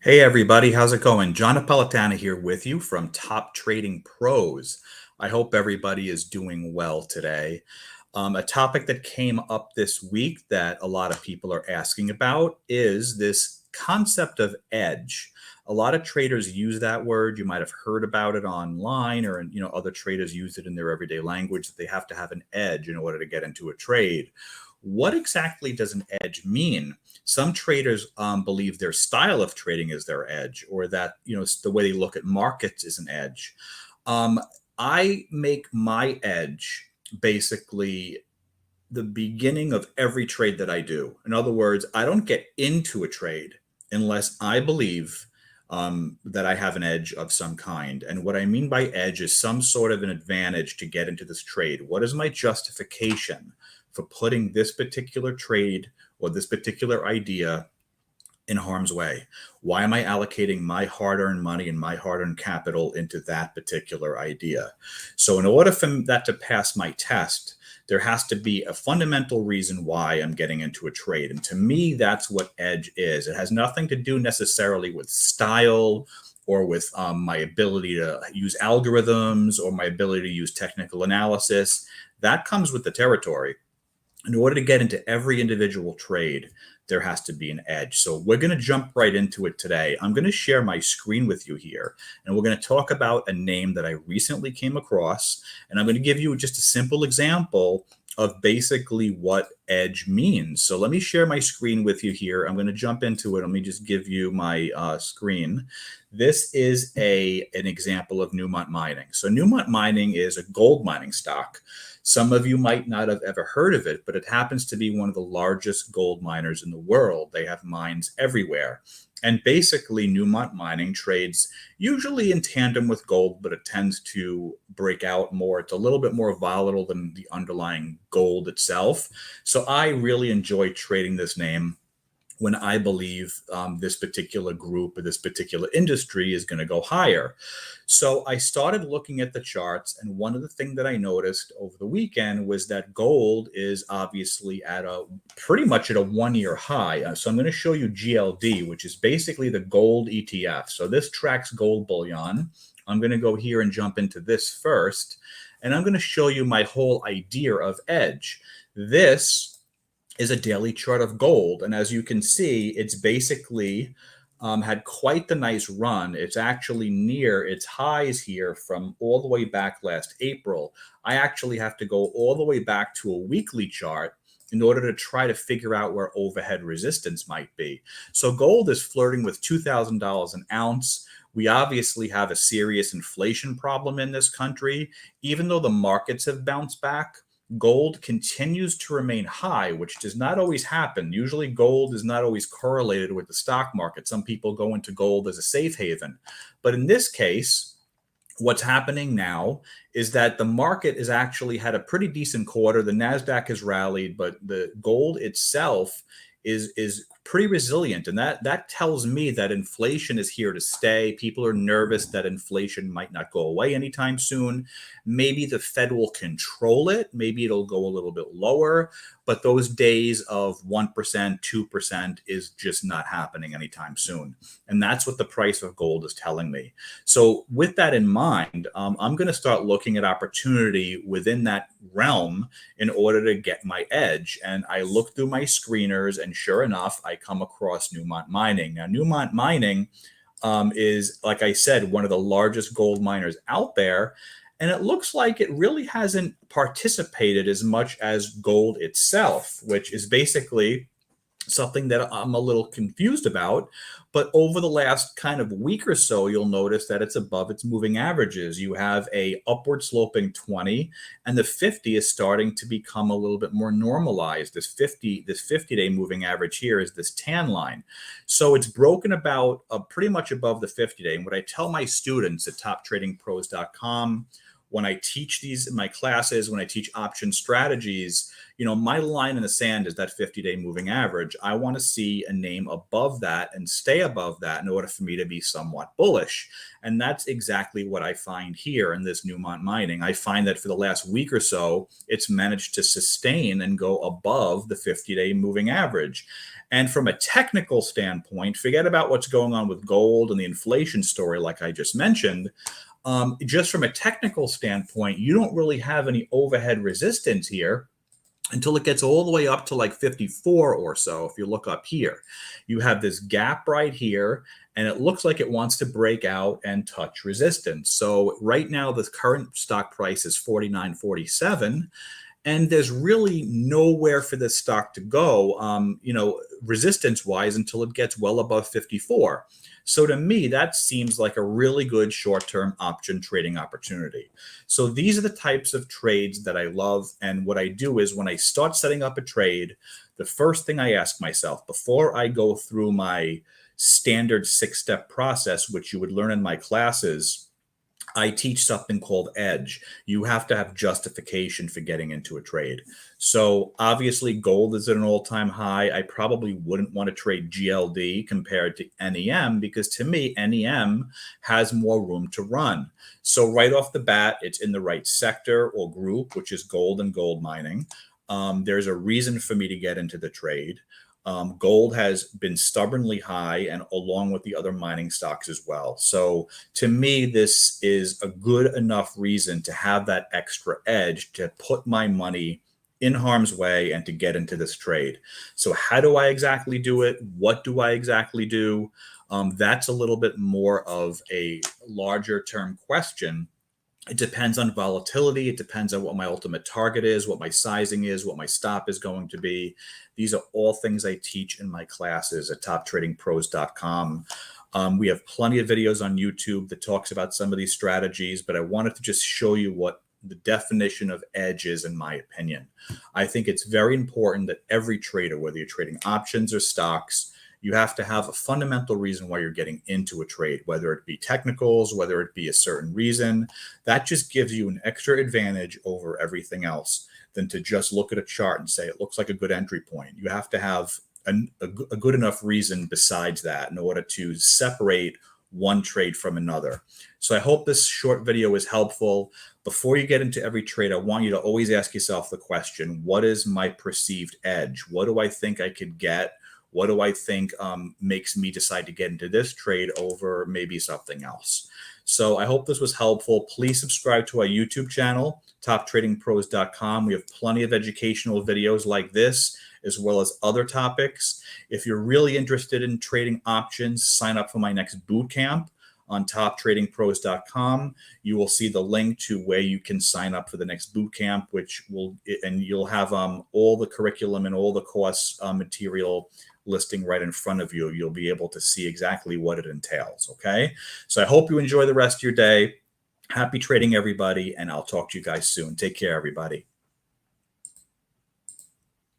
Hey everybody, how's it going? John Napolitano here with you from Top Trading Pros. I hope everybody is doing well today. A topic that came up this week that a lot of people are asking about is this concept of edge. A lot of traders use that word. You might have heard about it online, or other traders use it in their everyday language that they have to have an edge in order to get into a trade. What exactly does an edge mean? Some traders believe their style of trading is their edge, or that the way they look at markets is an edge. Um, I make my edge basically the beginning of every trade that I do. In other words, I don't get into a trade unless I believe that I have an edge of some kind. And what I mean by edge is some sort of an advantage to get into this trade. What is my justification for putting this particular trade or this particular idea in harm's way? Why am I allocating my hard earned money and my hard earned capital into that particular idea? So, in order for that to pass my test, there has to be a fundamental reason why I'm getting into a trade. And to me, that's what edge is. It has nothing to do necessarily with style or with my ability to use algorithms or my ability to use technical analysis. That comes with the territory. In order to get into every individual trade, there has to be an edge. So we're going to jump right into it today. I'm going to share my screen with you here, and we're going to talk about a name that I recently came across. And I'm going to give you just a simple example of basically what edge means. So let me share my screen with you here. I'm going to jump into it. Let me just give you my screen. This is an example of Newmont Mining. So Newmont Mining is a gold mining stock. Some of you might not have ever heard of it, but it happens to be one of the largest gold miners in the world. They have mines everywhere. And basically, Newmont Mining trades usually in tandem with gold, but it tends to break out more. It's a little bit more volatile than the underlying gold itself. So I really enjoy trading this name when I believe this particular group or this particular industry is going to go higher. So I started looking at the charts, and one of the things that I noticed over the weekend was that gold is obviously at a pretty much at a 1-year high. So I'm going to show you GLD, which is basically the gold ETF. So this tracks gold bullion. I'm going to go here and jump into this first, and I'm going to show you my whole idea of edge. This is a daily chart of gold. And as you can see, it's basically had quite the nice run. It's actually near its highs here from all the way back last April. I actually have to go all the way back to a weekly chart in order to try to figure out where overhead resistance might be. So gold is flirting with $2,000 an ounce. We obviously have a serious inflation problem in this country. Even though the markets have bounced back, gold continues to remain high, which does not always happen. Usually, gold is not always correlated with the stock market. Some people go into gold as a safe haven. But in this case, what's happening now is that the market has actually had a pretty decent quarter. The Nasdaq has rallied, but the gold itself is pretty resilient, and that tells me that inflation is here to stay. People are nervous that inflation might not go away anytime soon. Maybe the Fed will control it. Maybe it'll go a little bit lower, but those days of 1%, 2% is just not happening anytime soon. And that's what the price of gold is telling me. So with that in mind, I'm going to start looking at opportunity within that realm in order to get my edge. And I look through my screeners, and sure enough, I come across Newmont Mining. Now, Newmont Mining is, like I said, one of the largest gold miners out there. And it looks like it really hasn't participated as much as gold itself, which is basically something that I'm a little confused about. But over the last kind of week or so, you'll notice that it's above its moving averages. You have a upward sloping 20, and the 50 is starting to become a little bit more normalized. This 50-day moving average here is this tan line. So it's broken about pretty much above the 50-day. And what I tell my students at toptradingpros.com, when I teach these in my classes, when I teach option strategies, my line in the sand is that 50-day moving average. I want to see a name above that and stay above that in order for me to be somewhat bullish. And that's exactly what I find here in this Newmont mining. I find that for the last week or so, it's managed to sustain and go above the 50-day moving average. And from a technical standpoint, forget about what's going on with gold and the inflation story, like I just mentioned. Just from a technical standpoint, you don't really have any overhead resistance here until it gets all the way up to like 54 or so. If you look up here, you have this gap right here, and it looks like it wants to break out and touch resistance. So right now, the current stock price is 49.47. And there's really nowhere for this stock to go, resistance wise, until it gets well above 54. So to me, that seems like a really good short-term option trading opportunity. So these are the types of trades that I love. And what I do is when I start setting up a trade, the first thing I ask myself before I go through my standard 6-step process, which you would learn in my classes, I teach something called edge. You have to have justification for getting into a trade. So obviously gold is at an all-time high. I probably wouldn't want to trade GLD compared to NEM because to me, NEM has more room to run. So right off the bat, it's in the right sector or group, which is gold and gold mining. There's a reason for me to get into the trade. Gold has been stubbornly high, and along with the other mining stocks as well. So to me, this is a good enough reason to have that extra edge to put my money in harm's way and to get into this trade. So how do I exactly do it? What do I exactly do? That's a little bit more of a larger term question. It depends on volatility. It depends on what my ultimate target is, what my sizing is, what my stop is going to be. These are all things I teach in my classes at toptradingpros.com. We have plenty of videos on YouTube that talks about some of these strategies, but I wanted to just show you what the definition of edge is, in my opinion. I think it's very important that every trader, whether you're trading options or stocks, you have to have a fundamental reason why you're getting into a trade, whether it be technicals, whether it be a certain reason. That just gives you an extra advantage over everything else than to just look at a chart and say, it looks like a good entry point. You have to have a good enough reason besides that in order to separate one trade from another. So I hope this short video is helpful. Before you get into every trade, I want you to always ask yourself the question, what is my perceived edge? What do I think I could get? What do I think makes me decide to get into this trade over maybe something else? So I hope this was helpful. Please subscribe to our YouTube channel, toptradingpros.com. We have plenty of educational videos like this, as well as other topics. If you're really interested in trading options, sign up for my next boot camp on toptradingpros.com. You will see the link to where you can sign up for the next boot camp, and you'll have all the curriculum and all the course material listing right in front of you. You'll be able to see exactly what it entails. Okay. So I hope you enjoy the rest of your day. Happy trading, everybody. And I'll talk to you guys soon. Take care, everybody.